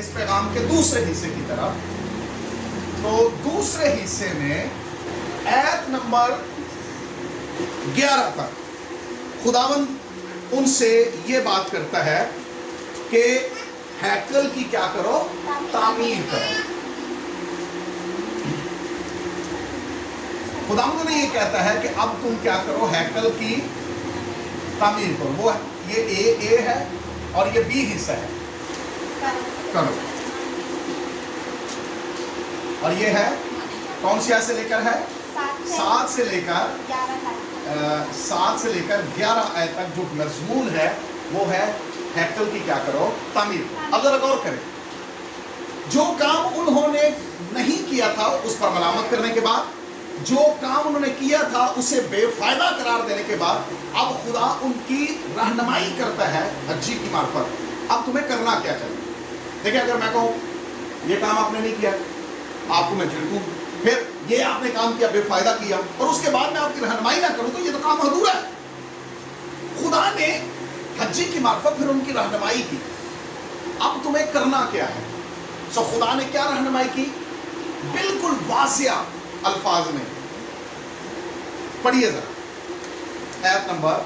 اس پیغام کے دوسرے حصے کی طرف. تو دوسرے حصے میں آیت نمبر 11 تک خداوند ان سے یہ بات کرتا ہے کہ ہیکل کی کیا کرو؟ تعمیر کرو. خداوند نے یہ کہتا ہے کہ اب تم کیا کرو؟ ہیکل کی تعمیر کرو. وہ یہ اے ہے اور یہ بی حصہ ہے، کرو. اور یہ ہے کون سی آیت سے لے کر ہے؟ 7 سے لے کر 11 آیت تک جو مضمون ہے وہ ہے ہیکل کی کیا کرو؟ تعمیر. اگر غور کریں، جو کام انہوں نے نہیں کیا تھا اس پر ملامت کرنے کے بعد، جو کام انہوں نے کیا تھا اسے بے فائدہ قرار دینے کے بعد، اب خدا ان کی رہنمائی کرتا ہے حجی کی معرفت. اب تمہیں کرنا کیا چاہیے؟ دیکھیں، اگر میں کہوں یہ کام آپ نے نہیں کیا، آپ کو میں جھڑکوں، پھر یہ آپ نے کام کیا، بے فائدہ کیا، اور اس کے بعد میں آپ کی رہنمائی نہ کروں تو یہ تو کام ادھورا ہے. خدا نے حجی کی معرفت پھر ان کی رہنمائی کی. اب تمہیں کرنا کیا ہے؟ سو خدا نے کیا رہنمائی کی؟ بالکل واضح الفاظ میں پڑھیے ذرا آیت نمبر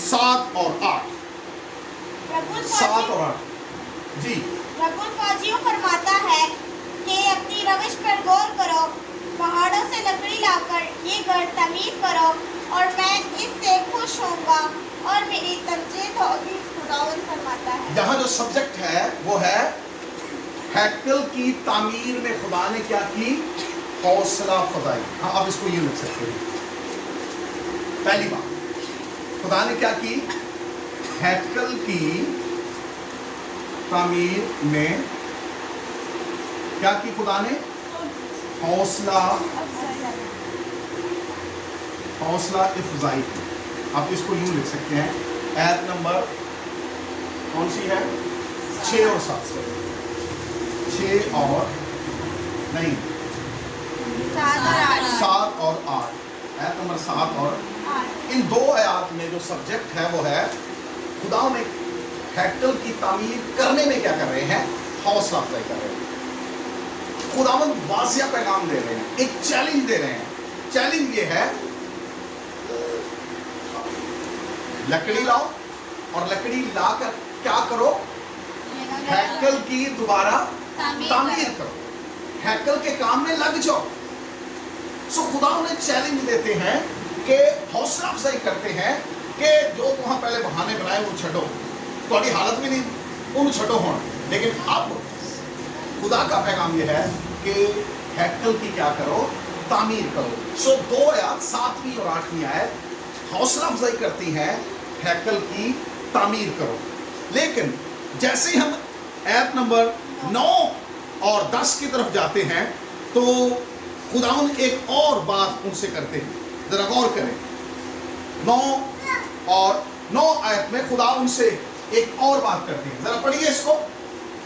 7 اور 8. 7 اور 8 جی. رب الفاجیوں فرماتا ہے کہ اپنی روش پر غور کرو، پہاڑوں سے لکڑی لا کر یہ گھر تعمیر کرو اور میں اس سے خوش ہوں گا اور میری تمجید ہوگی. خداوند فرماتا ہے. یہاں جو سبجیکٹ ہے وہ ہے ہیکل کی تعمیر میں خدا نے کیا کی؟ حوصلہ افزائی. ہاں، آپ اس کو یہ لکھ سکتے ہیں. پہلی بات، خدا نے کیا کی؟ ہیکل کی تعمیر میں کیا کی؟ خدا نے حوصلہ افزائی کی. آپ اس کو یوں لکھ سکتے ہیں. آیت نمبر کون سی ہے؟ 6 اور 7 سے. 6 اور نہیں 7 اور 8. آیت نمبر 7 اور 8. ان دو آیات میں جو سبجیکٹ ہے وہ ہے خدا نے ہیکل کی تعمیر کرنے میں کیا کر رہے ہیں؟ حوصلہ افزائی کر رہے ہیں. خداوند واضح پیغام دے رہے ہیں، ایک چیلنج دے رہے ہیں. چیلنج یہ ہے لکڑی لاؤ اور لکڑی لا کر کیا کرو؟ ہیکل کی دوبارہ تعمیر کرو، ہیکل کے کام میں لگ جاؤ. سو خدا انہیں چیلنج دیتے ہیں کہ حوصلہ افزائی کرتے ہیں کہ جو تمہاں پہلے بہانے بنائے وہ چھڈو، تمہاری حالت بھی نہیں ان چھڈو ہونا. لیکن اب خدا کا پیغام یہ ہے کہ ہیکل کی کیا کرو؟ تعمیر کرو. سو 2 آیات 7ویں اور 8ویں آیت حوصلہ افزائی کرتی ہیں ہیکل کی تعمیر کرو. لیکن جیسے ہی ہم آیت نمبر 9 اور 10 کی طرف جاتے ہیں تو خداوند ایک اور بات ان سے کرتے ہیں. ذرا غور کریں. 9 آیت میں خدا ان سے ایک اور بات کرتے ہیں. ذرا پڑھیے اس کو.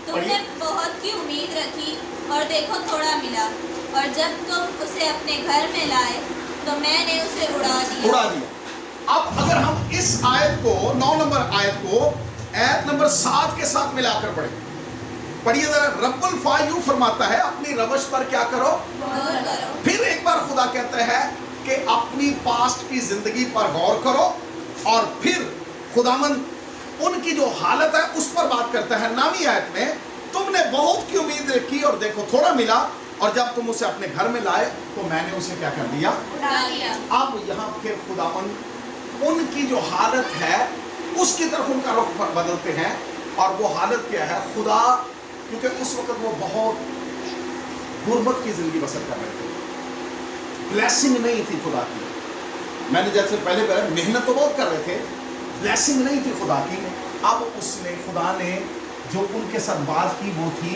تم نے بہت کی امید رکھی اور دیکھو تھوڑا ملا، اور جب تم اسے اپنے گھر میں لائے تو میں نے اسے اڑا دیا. اب اگر ہم اس آیت کو 9 نمبر آیت کو آیت نمبر 7 کے ساتھ ملا کر پڑھیں. پڑھیے ذرا. رب الفاجیوں فرماتا ہے اپنی روش پر کیا کرو؟ غور کرو. پھر ایک بار خدا کہتا ہے کہ اپنی پاسٹ کی زندگی پر غور کرو، اور پھر خداوند ان کی جو حالت ہے اس پر بات کرتا ہے. 9ویں آیت میں تم نے بہت کی امید رکھی اور دیکھو تھوڑا ملا، اور جب تم اسے اپنے گھر میں لائے تو میں نے اسے کیا کر دیا؟ اڑا دیا. اب یہاں پھر خداوند ان کی جو حالت ہے اس کی طرف ان کا رخ بدلتے ہیں. اور وہ حالت کیا ہے؟ خدا، کیونکہ اس وقت وہ بہت غربت کی زندگی بسر کر رہے تھے، بلیسنگ نہیں تھی خدا کی. میں نے جیسے پہلے محنت تو بہت کر رہے تھے، بلیسنگ نہیں تھی خدا کی. اب اس نے خدا نے جو ان کے ساتھ بات کی وہ تھی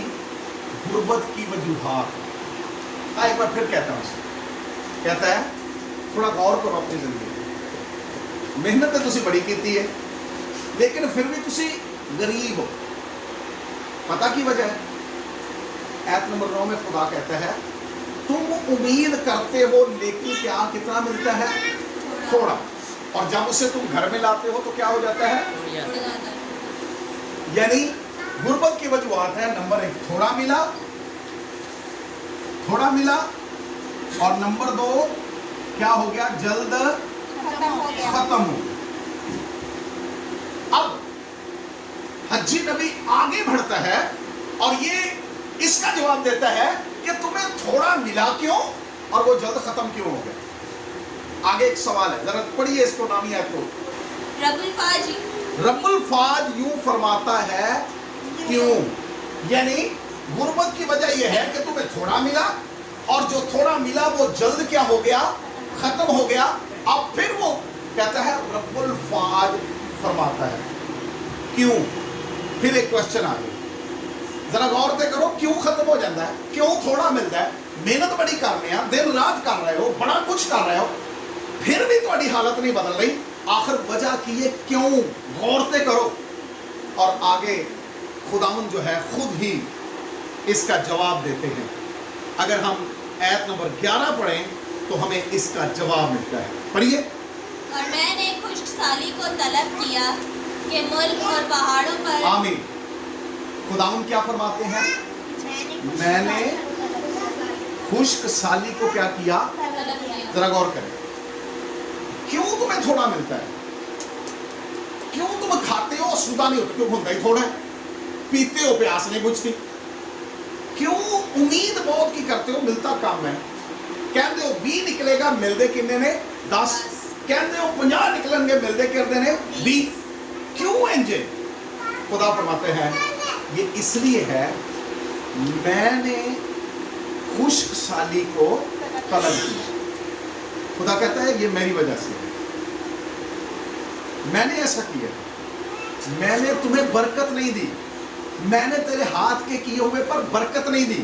غربت کی وجوہات. ایک بار پھر کہتا ہوں اسے، کہتا ہے تھوڑا غور کرو اپنی زندگی. محنت تو تسی بڑی کیتی ہے لیکن پھر بھی تسی غریب ہو. پتہ کی وجہ ہے؟ آیت نمبر 9 میں خدا کہتا ہے تم امید کرتے ہو لیکن کیا کتنا ملتا ہے؟ تھوڑا. اور جب اسے تم گھر میں لاتے ہو تو کیا ہو جاتا ہے؟ یعنی गुर्बत की वजूहात है, नंबर 1 थोड़ा मिला, और नंबर 2 क्या हो गया, जल्द खत्म हो गया। खत्म हो गया। अब हज्जी नबी आगे बढ़ता है और ये इसका जवाब देता है कि तुम्हें थोड़ा मिला क्यों और वो जल्द खत्म क्यों हो गया। आगे एक सवाल है, जरा पढ़िए इसको, नामी है तो रब्बुल फाज यूं फरमाता है क्यों, यानी गुर्बत की वजह यह है कि तुम्हें थोड़ा मिला और जो थोड़ा मिला वो जल्द क्या हो गया, खत्म हो गया। अब फिर वो कहता है रब्बुल फाज फरमाता है क्यों। फिर एक क्वेश्चन आ गया, जरा गौर से करो, क्यों खत्म हो जाता है, क्यों थोड़ा मिलता है, मेहनत बड़ी कर रहे हैं, दिन रात कर रहे हो, बड़ा कुछ कर रहे हो, फिर भी तुम्हारी हालत नहीं बदल रही, आखिर वजह की है क्यों, गौर से करो। और आगे खुदावंद जो है खुद ही इसका जवाब देते हैं। अगर हम आयत नंबर 11 पढ़ें तो हमें इसका जवाब मिलता है, पढ़िए। और मैंने खुशहाली को तलब किया कि मुल्क और पहाड़ों पर, आमीन। खुदावंद क्या फरमाते हैं, मैंने खुश्क साली को क्या किया, तलब किया। जरा गौर करें, क्यों तुम्हें थोड़ा मिलता है, क्यों तुम खाते हो सुधा नहीं होते, क्यों होता ही थोड़ा है, पीते हो प्यास नहीं बुझती, क्यों उम्मीद बहुत की करते हो, मिलता कम है, कहते हो 20 निकलेगा, मिलते कितने ने 10, कहते हो 50 निकलेंगे, मिलते कितने ने 20, क्यों इंजे। खुदा फरमाते हैं ये इसलिए है, मैंने खुश्क साली को तलब किया। खुदा कहता है ये मेरी वजह से है, मैंने ऐसा किया, मैंने तुम्हें बरकत नहीं दी, मैंने तेरे हाथ के किए हुए पर बरकत नहीं दी,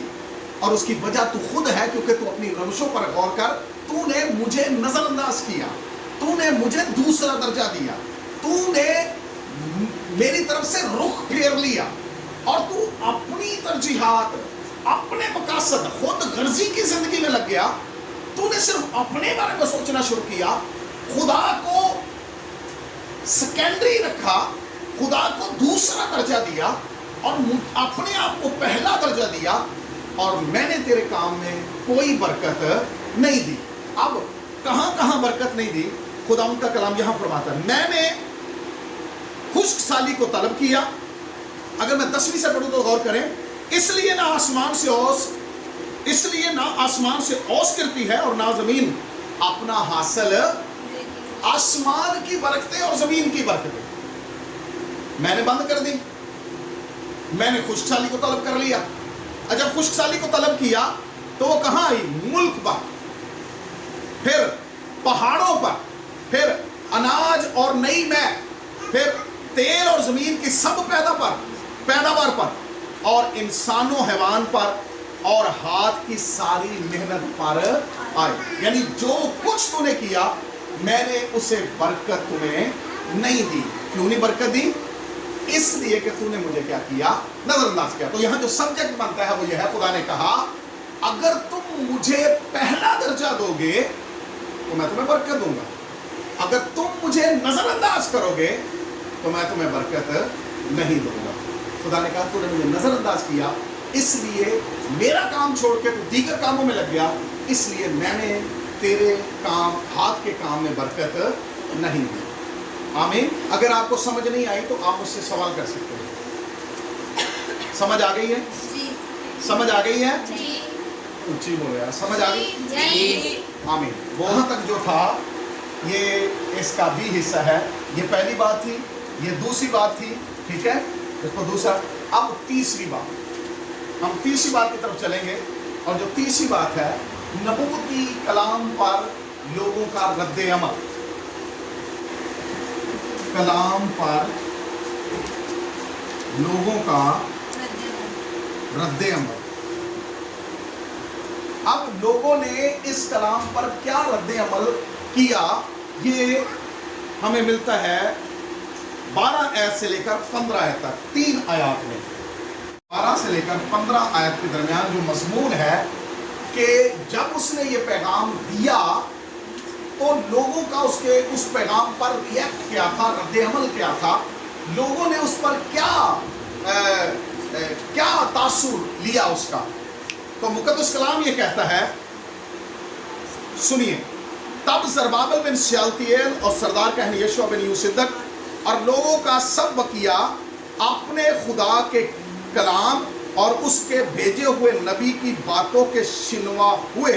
और उसकी वजह तू खुद है, क्योंकि तू अपनी रविशों पर गौर कर, तूने मुझे नजरअंदाज किया, तूने मुझे दूसरा दर्जा दिया, तूने मेरी तरफ से रुख फेर लिया, और तू अपनी तरजीहात, अपने मकासद, खुद गर्जी की जिंदगी में लग गया, तूने सिर्फ अपने बारे में सोचना शुरू किया, खुदा को सेकेंडरी रखा, खुदा को दूसरा दर्जा दिया और अपने आप को पहला दर्जा दिया, और मैंने तेरे काम में कोई बरकत नहीं दी। अब कहां कहां बरकत नहीं दी, खुदा उनका कलाम यहां फरमाता है, मैंने खुश्क साली को तलब किया। अगर मैं 10वीं से पढ़ूं तो गौर करें, इसलिए ना आसमान से ओस गिरती है और ना जमीन अपना हासिल, आसमान की बरकतें और जमीन की बरकतें मैंने बंद कर दी, मैंने खुश्क साली को तलब कर लिया। जब खुश्क साली को तलब किया तो वो कहां आई, मुल्क पर, फिर पहाड़ों पर, फिर अनाज और नई मै, फिर तेल और जमीन की सब पैदावार पर, और इंसानों हैवान पर, और हाथ की सारी मेहनत पर आए। यानी जो कुछ तूने किया मैंने उसे बरकत तुम्हें नहीं दी। क्यों नहीं बरकत दी, इसलिए कि तूने मुझे क्या किया, नजरअंदाज किया। तो यहां जो सब्जेक्ट बनता है वो यह है, खुदा ने कहा अगर तुम मुझे पहला दर्जा दोगे तो मैं तुम्हें बरकत दूंगा, अगर तुम मुझे नजरअंदाज करोगे तो मैं तुम्हें बरकत नहीं दूंगा। खुदा ने कहा तूने मुझे नजरअंदाज किया, इसलिए मेरा काम छोड़ के तू दीगर कामों में लग गया, इसलिए मैंने तेरे काम, हाथ के काम में बरकत नहीं दी। आमीन। अगर आपको समझ नहीं आई तो आप मुझसे सवाल कर सकते हैं। समझ आ गई है? जी। समझ आ गई है? जी। ऊंची बोलो यार, समझ आ गई? जी। आमीन। वहां तक जो था ये इसका भी हिस्सा है। ये पहली बात थी, ये दूसरी बात थी, ठीक है, इसको दूसरा। अब तीसरी बात, हम तीसरी बात की तरफ चलेंगे, और जो तीसरी बात है नबूवती कलाम पर लोगों का रद्द अमल। कलाम पर लोगों का रद्द अमल। अब लोगों ने इस कलाम पर क्या रद्द अमल किया, ये हमें मिलता है 12 आयत से लेकर 15 आयत तक, 3 आयत में। 12 से लेकर 15 आयत के दरमियान जो मजमून है कि जब उसने ये पैगाम दिया तो लोगों का उस पैगाम पर रिएक्ट क्या था, रद्द अमल क्या था, लोगों ने उस पर क्या तासुर लिया उसका। तो मुकद्दस कलाम ये कहता है, सुनिए, तब ज़रुब्बाबिल बिन शयल्तीएल और सरदार कहन यशूआ बिन यूसिद्दक और लोगों का सब बकिया अपने खुदा के कलाम और उसके भेजे हुए नबी की बातों के शिनवा हुए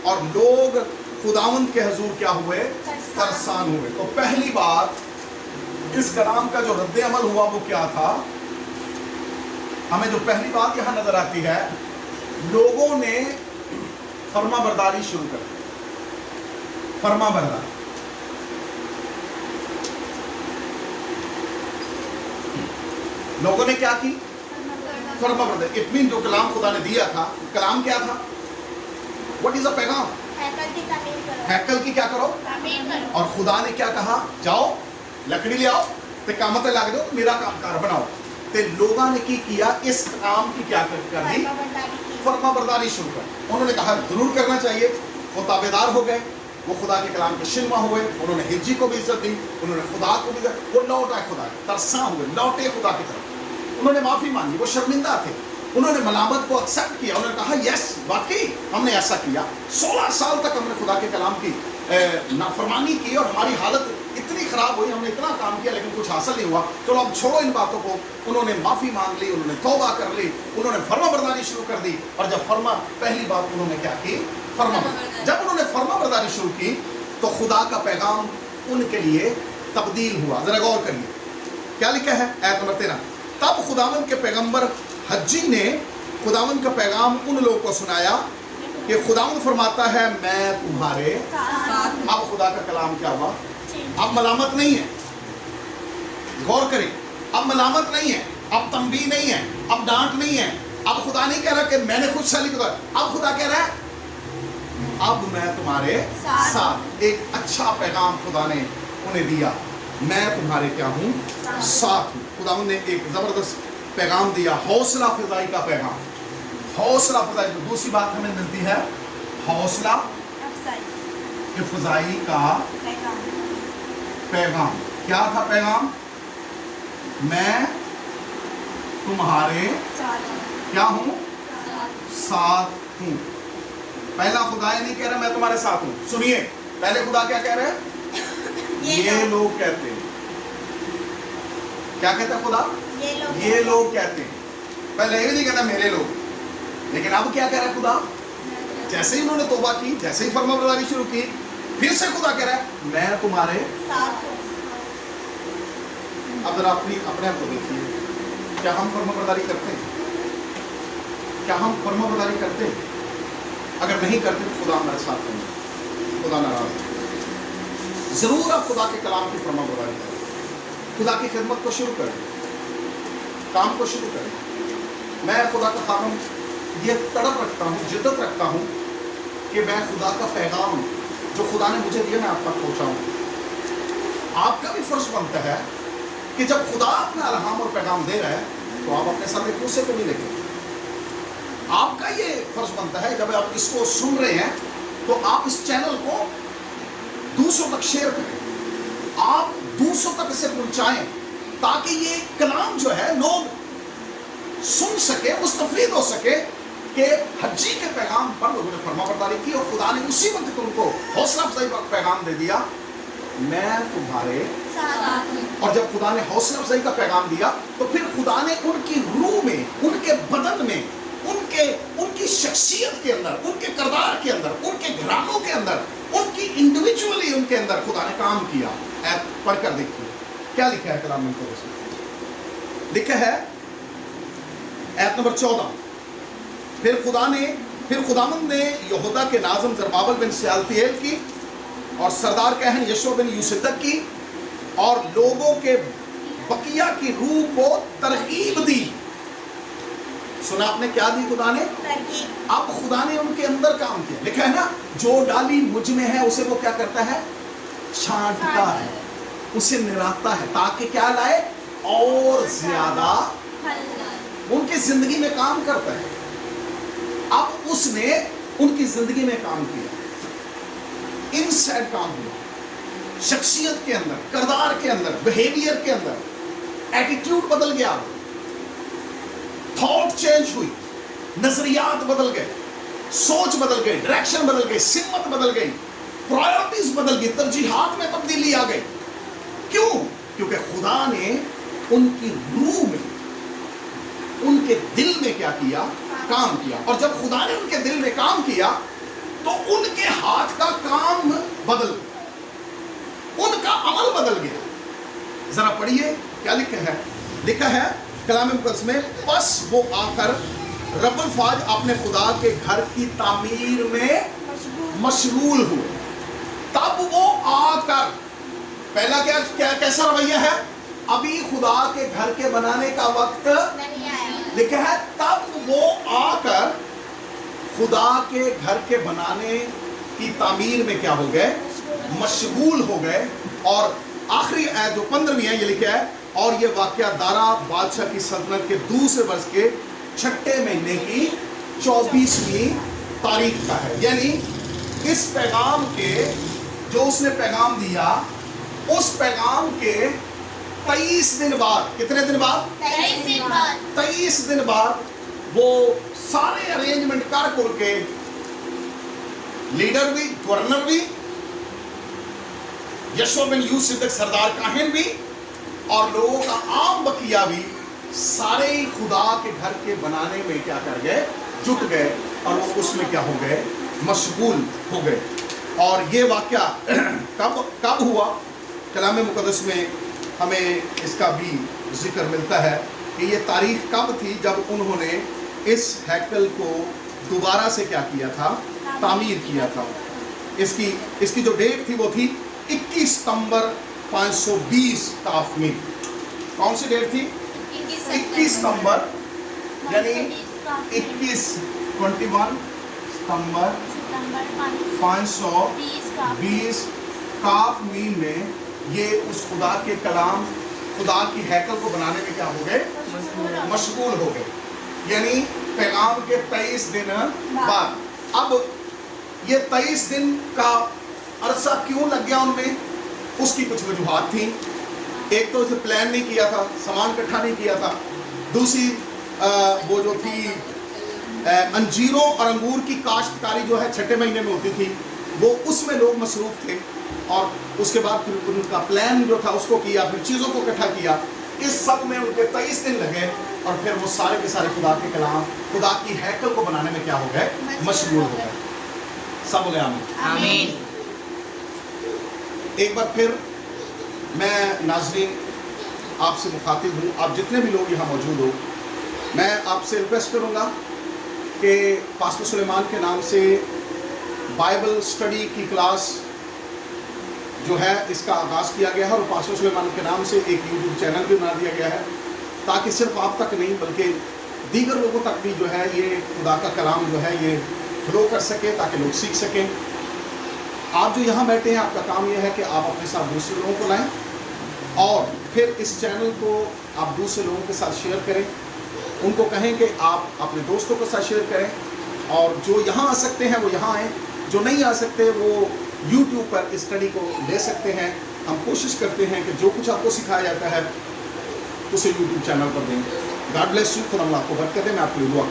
और लोग खुदावंद के हजूर क्या हुए? तरसान हुए। तो पहली बात इस कलाम का जो रद्द अमल हुआ वो क्या था? हमें जो पहली बात यहां नजर आती है, लोगों ने फर्मा बरदारी शुरू कर दी। फर्मा बरदारी, लोगों ने क्या की? फर्मा बरदारी। इट मीन जो कलाम खुदा ने दिया था, कलाम क्या था? व्हाट इज अ पैगाम? हैकल की तामीर करो। हैकल की क्या करो? तामीर करो। और खुदा ने क्या कहा? जाओ लकड़ी ले आओ ते काम ते लग जाओ, मेरा काम कार बनाओ। ते लोगों ने की किया? इस काम की क्या कर दी? फर्माबरदारी की। फर्मा बरदारी शुरू कर। उन्होंने कहा जरूर करना चाहिए। वो ताबेदार हो गए, वो खुदा के कलाम के शिनमा हुए, उन्होंने हिज्जी को भी इज्जत दी, उन्होंने खुदा को भी इज्जत, वो लौट आए खुदा, तरसा हुए, लौटे खुदा की तरफ। उन्होंने माफी मांगी, वो शर्मिंदा थे, उन्होंने मलामत को एक्सेप्ट किया, उन्होंने कहा यस वाकई हमने ऐसा किया। 16 साल तक हमने खुदा के कलाम की नाफरमानी की और हमारी हालत इतनी खराब हुई, हमने इतना काम किया लेकिन कुछ हासिल नहीं हुआ। चलो अब छोड़ो इन बातों को। उन्होंने माफी मांग ली, उन्होंने तौबा कर ली, उन्होंने फर्मा बरदारी शुरू कर दी। और जब फर्मा, पहली बात उन्होंने क्या की? फर्मा बरदारी। जब उन्होंने फर्मा बरदारी शुरू की तो खुदा का पैगाम उनके लिए तब्दील हुआ। जरा गौर करिए क्या लिखा है आयत नंबर 13। तब खुदावंद के पैगंबर हज्जी ने खुदावंद का पैगाम उन लोगों को सुनाया कि खुदावंद फरमाता है मैं तुम्हारे साथ। अब खुदा का कलाम क्या हुआ? अब मलामत नहीं है। गौर करें, अब मलामत नहीं है, अब तंबीह नहीं है, अब डांट नहीं है। अब खुदा नहीं कह रहा कि मैंने खुद साली को, अब खुदा कह रहा है अब मैं तुम्हारे साथ। एक अच्छा पैगाम खुदा ने उन्हें दिया, मैं तुम्हारे क्या हूं? साथ हूं। खुदा ने एक जबरदस्त पैगाम दिया, हौसला अफजाई का पैगाम। हौसला अफजाई। दूसरी बात हमें मिलती है हौसला अफजाई का पैगाम। क्या था पैगाम? मैं तुम्हारे क्या हूं? साथ हूं। पहला खुदा नहीं कह रहा मैं तुम्हारे साथ हूं। सुनिए, पहले खुदा क्या कह रहे हैं? ये लोग कहते हैं। क्या कहता है खुदा? ये लोग कहते हैं। पहले ये नहीं कहता मेरे लोग, लेकिन अब क्या कह रहा है खुदा? जैसे ही उन्होंने तौबा की, जैसे ही फर्माबरदारी शुरू की, फिर से खुदा कह रहा है मैं तुम्हारे साथ हूं। अब जरा अपने आप को देखिए, क्या हम फर्माबरदारी करते हैं? क्या हम फर्माबरदारी करते हैं? अगर नहीं करते तो खुदा हमारे साथ नहीं, खुदा नाराज है। जरूर आप खुदा के कलाम की फर्माबरदारी करें, खुदा की खिदमत को शुरू करें, काम को शुरू करें। मैं खुदा का खानम ये तड़प रखता हूँ, जिद्दत रखता हूँ कि मैं खुदा का पैगाम जो खुदा ने मुझे दिया मैं आप तक पहुँचाऊँ। आपका भी फर्ज बनता है कि जब खुदा अपना अलहाम और पैगाम दे रहा है तो आप अपने सामने दूसरे को नहीं लेके। आपका ये फर्ज बनता है जब आप इसको सुन रहे हैं तो आप इस चैनल को दूसरों तक शेयर करें, आप दूसरों तक इसे पहुंचाएं ताकि ये कलाम जो है लोग सुन सके, मुस्तफीद हो सके कि हज्जी के पैगाम पर लोगों ने फर्माबरदारी की और खुदा ने उसी वक्त उनको हौसला अफजाई का पैगाम दे दिया, मैं तुम्हारे साथ हूं। और जब खुदा ने हौसला अफजाई का पैगाम दिया तो फिर खुदा ने उनकी रूह में, उनके बदन में, उनकी शख्सियत के अंदर, उनके किरदार के अंदर, उनके घरानों के अंदर, उनकी इंडिविजुअली उनके अंदर खुदा ने काम किया। ऐप पढ़कर देखिए क्या लिखा है कलाम में। लिखा है ऐप नंबर 14। फिर खुदावंद ने यहूदा के नाज़िम ज़रुब्बाबिल बिन शयल्तीएल की और सरदार कहन यशूआ बिन यूसिद्दक की और लोगों के बकिया की रूह को तरकीब दी। सुना आपने क्या दी खुदा ने? अब खुदा ने उनके अंदर काम किया। लिखा है ना, जो डाली मुझ में है उसे वो क्या करता है? छांटता है, उसे निराता है ताकि क्या लाए? और ज्यादा उनकी जिंदगी में काम करता है। अब उसने उनकी जिंदगी में काम किया, इनसाइड काम हुआ, शख्सियत के अंदर, किरदार के अंदर, बिहेवियर के अंदर, एटीट्यूड बदल गया, थॉट लाइफ चेंज हुई, नजरियात बदल गए, सोच बदल गई, डायरेक्शन बदल गई, सिमत बदल गई, प्रायोरिटीज बदल गई, तरजीहात में तब्दीली आ गई। क्यों? क्योंकि खुदा ने उनकी रूह में, उनके दिल में क्या किया? काम किया। और जब खुदा ने उनके दिल में काम किया तो उनके हाथ का काम बदल गया, उनका अमल बदल गया। जरा पढ़िए क्या लिखा है। लिखा है कलाम मुक़द्दस में, बस वो आकर रब्बुल फ़ाज अपने खुदा के घर की तामीर में मशगूल हुए। तब वो आकर, पहला क्या कैसा रवैया है? अभी खुदा के घर के बनाने का वक्त नहीं आया। लिखा है तब वो आकर खुदा के घर के बनाने की तामीर में क्या हो गए? मशगूल हो गए। और आखिरी आयत जो 15वीं है, ये लिखा है, और ये वाकया दारा बादशाह की सल्तनत के दूसरे वर्ष के 6ठे महीने की 24वीं तारीख का है। यानी इस पैगाम के, जो उसने पैगाम दिया, उस पैगाम के 23 दिन बाद, कितने दिन बाद? 23 दिन बाद। 23 दिन बाद वो सारे अरेंजमेंट कर कुल के, लीडर भी, गवर्नर भी, यशोआ बिन यूसुफ सिद्दीक सरदार काहिन भी, और लोगों का आम बकिया भी, सारे ही खुदा के घर के बनाने में क्या कर गए? जुट गए, और वो उसमें क्या हो गए? मशगूल हो गए। और ये वाकया कब हुआ? कलाम मुक़द्दस में हमें इसका भी जिक्र मिलता है कि ये तारीख कब थी जब उन्होंने इस हैकल को दोबारा से क्या किया था? तामीर किया था। इसकी जो डेट थी वो थी 21 सितंबर 520 ताफमीर। कौन सी डेट थी? 21 सितंबर, यानी 21 सितंबर 520 काफ मील में ये उस खुदा के कलाम, खुदा की हैकल को बनाने में क्या हो गए? मशगूल हो गए। यानी पैगाम के 23 दिन बाद। अब ये 23 दिन का अरसा क्यों लग गया उनमें? उसकी कुछ वजूहात थी। एक तो उसे प्लान नहीं किया था, सामान इकट्ठा नहीं किया था। दूसरी वो जो थी अंजीरों और अंगूर की काश्तकारी जो है 6ठे महीने में होती थी, वो उसमें लोग मसरूफ थे। और उसके बाद फिर उनका प्लान जो था उसको किया, फिर चीज़ों को इकट्ठा किया। इस सब में उनके 23 दिन लगे, और फिर वो सारे के सारे खुदा के कलाम, खुदा की हैकल को बनाने में क्या हो गए? मशगूल हो गए। सब बोले आमीन। एक बार फिर मैं नाज़रीन आपसे मुखातिब हूँ, आप जितने भी लोग यहाँ मौजूद हो, मैं आपसे रिक्वेस्ट करूँगा कि पास्टर सुलेमान के नाम से बाइबल स्टडी की क्लास जो है इसका आगाज़ किया गया है, और पास्टर सुलेमान के नाम से एक यूट्यूब चैनल भी बना दिया गया है, ताकि सिर्फ आप तक नहीं बल्कि दीगर लोगों तक भी जो है ये खुदा का कलाम जो है ये फ्लो कर सके, ताकि लोग सीख सकें। आप जो यहाँ बैठे हैं, आपका काम यह है कि आप अपने साथ दूसरे लोगों को लाएं, और फिर इस चैनल को आप दूसरे लोगों के साथ शेयर करें। उनको कहें कि आप अपने दोस्तों के साथ शेयर करें, और जो यहाँ आ सकते हैं वो यहाँ आएँ, जो नहीं आ सकते वो YouTube पर इस स्टडी को ले सकते हैं। हम कोशिश करते हैं कि जो कुछ आपको सिखाया जाता है उसे YouTube चैनल पर दें। God bless you. खुदा आपको बरकत दे। मैं आपके लिए दुआ